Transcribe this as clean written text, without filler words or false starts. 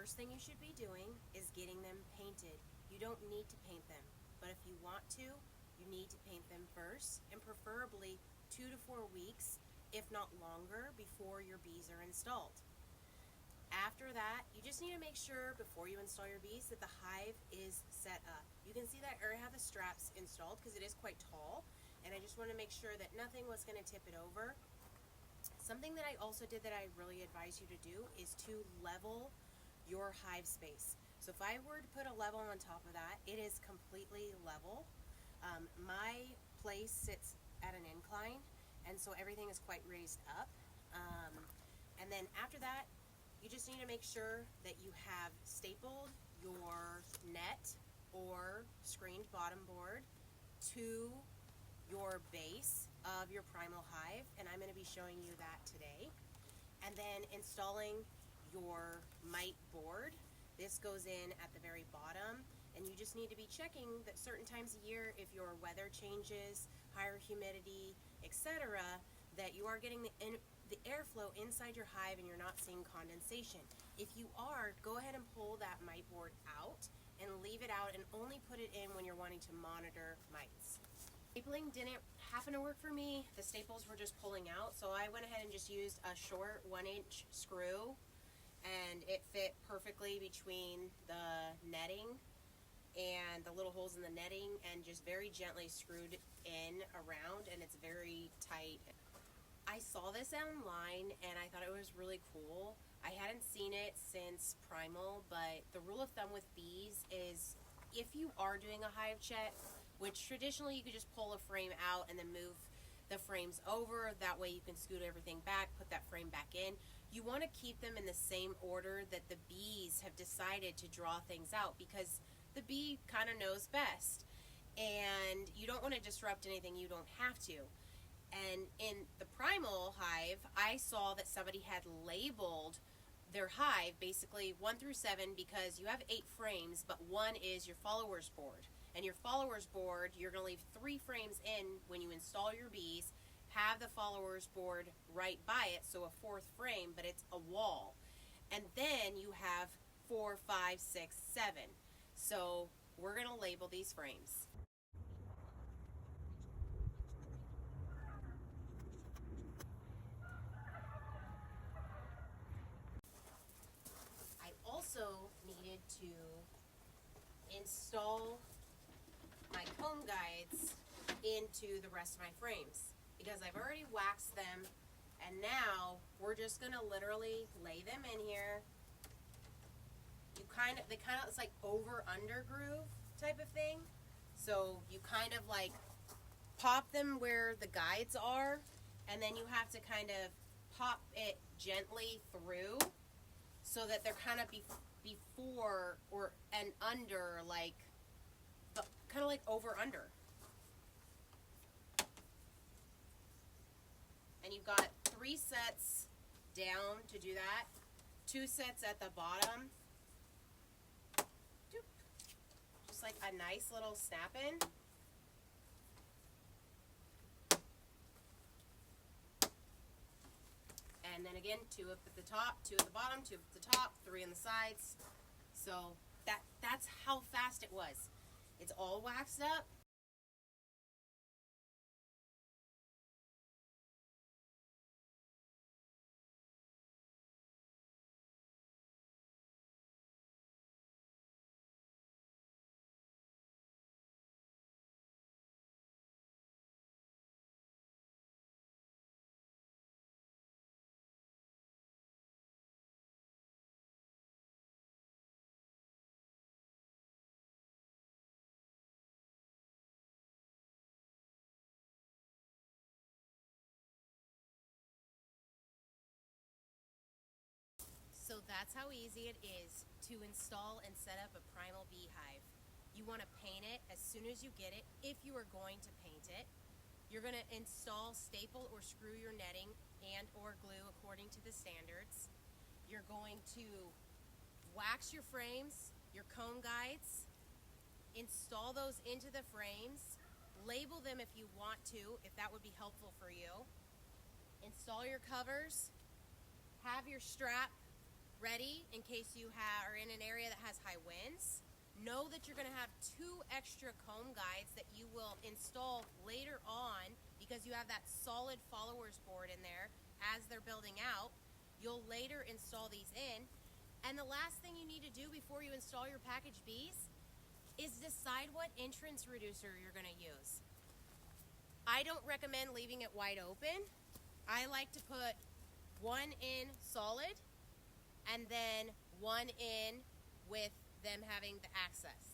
first thing you should be doing is getting them painted. You don't need to paint them, but if you want to, you need to paint them first, and preferably 2 to 4 weeks, if not longer, before your bees are installed. After that, you just need to make sure before you install your bees that the hive is set up. You can see that I already have the straps installed because it is quite tall, and I just want to make sure that nothing was going to tip it over. Something that I also did that I really advise you to do is to level your hive space. So if I were to put a level on top of that, it is completely level. My place sits at an incline, and so everything is quite raised up. And then after that, you just need to make sure that you have stapled your net or screened bottom board to your base of your primal hive, and I'm going to be showing you that today. And then installing your mite board. This goes in at the very bottom, and you just need to be checking that certain times a year, if your weather changes, higher humidity, etc., that you are getting the airflow inside your hive and you're not seeing condensation. If you are, go ahead and pull that mite board out and leave it out and only put it in when you're wanting to monitor mites. Stapling didn't happen to work for me. The staples were just pulling out, so I went ahead and just used a short 1-inch screw, and it fit perfectly between the netting and the little holes in the netting, and just very gently screwed in around, and it's very tight. I saw this online and I thought it was really cool. I hadn't seen it since Primal, but the rule of thumb with bees is if you are doing a hive check, which traditionally you could just pull a frame out and then move the frames over, that way you can scoot everything back, put that frame back in. You want to keep them in the same order that the bees have decided to draw things out, because the bee kind of knows best, and you don't want to disrupt anything you don't have to. And in the Primal hive, I saw that somebody had labeled their hive basically 1 through 7, because you have 8 frames, but 1 is your followers board. And your followers board, you're going to leave 3 frames in when you install your bees, have the followers board right by it, so a 4th frame, but it's a wall. And then you have 4, 5, 6, 7. So we're going to label these frames. I also needed to install my comb guides into the rest of my frames, because I've already waxed them, and now we're just gonna literally lay them in here. It's like over under groove type of thing. So you kind of like pop them where the guides are, and then you have to kind of pop it gently through so that they're kind of before or and under, like kind of like over under. And you've got 3 sets down to do that, 2 sets at the bottom, just like a nice little snap in. And then again, 2 up at the top, 2 at the bottom, 2 at the top, 3 on the sides. So that's how fast it was. It's all waxed up. So that's how easy it is to install and set up a Primal beehive. You want to paint it as soon as you get it, if you are going to paint it. You're going to install, staple, or screw your netting and or glue according to the standards. You're going to wax your frames, your comb guides, install those into the frames, label them if you want to, if that would be helpful for you. Install your covers, have your strap ready in case you are in an area that has high winds. Know that you're going to have 2 extra comb guides that you will install later on because you have that solid followers board in there as they're building out. You'll later install these in. And the last thing you need to do before you install your package bees is decide what entrance reducer you're going to use. I don't recommend leaving it wide open. I like to put 1 in solid and then 1 in with them having the access.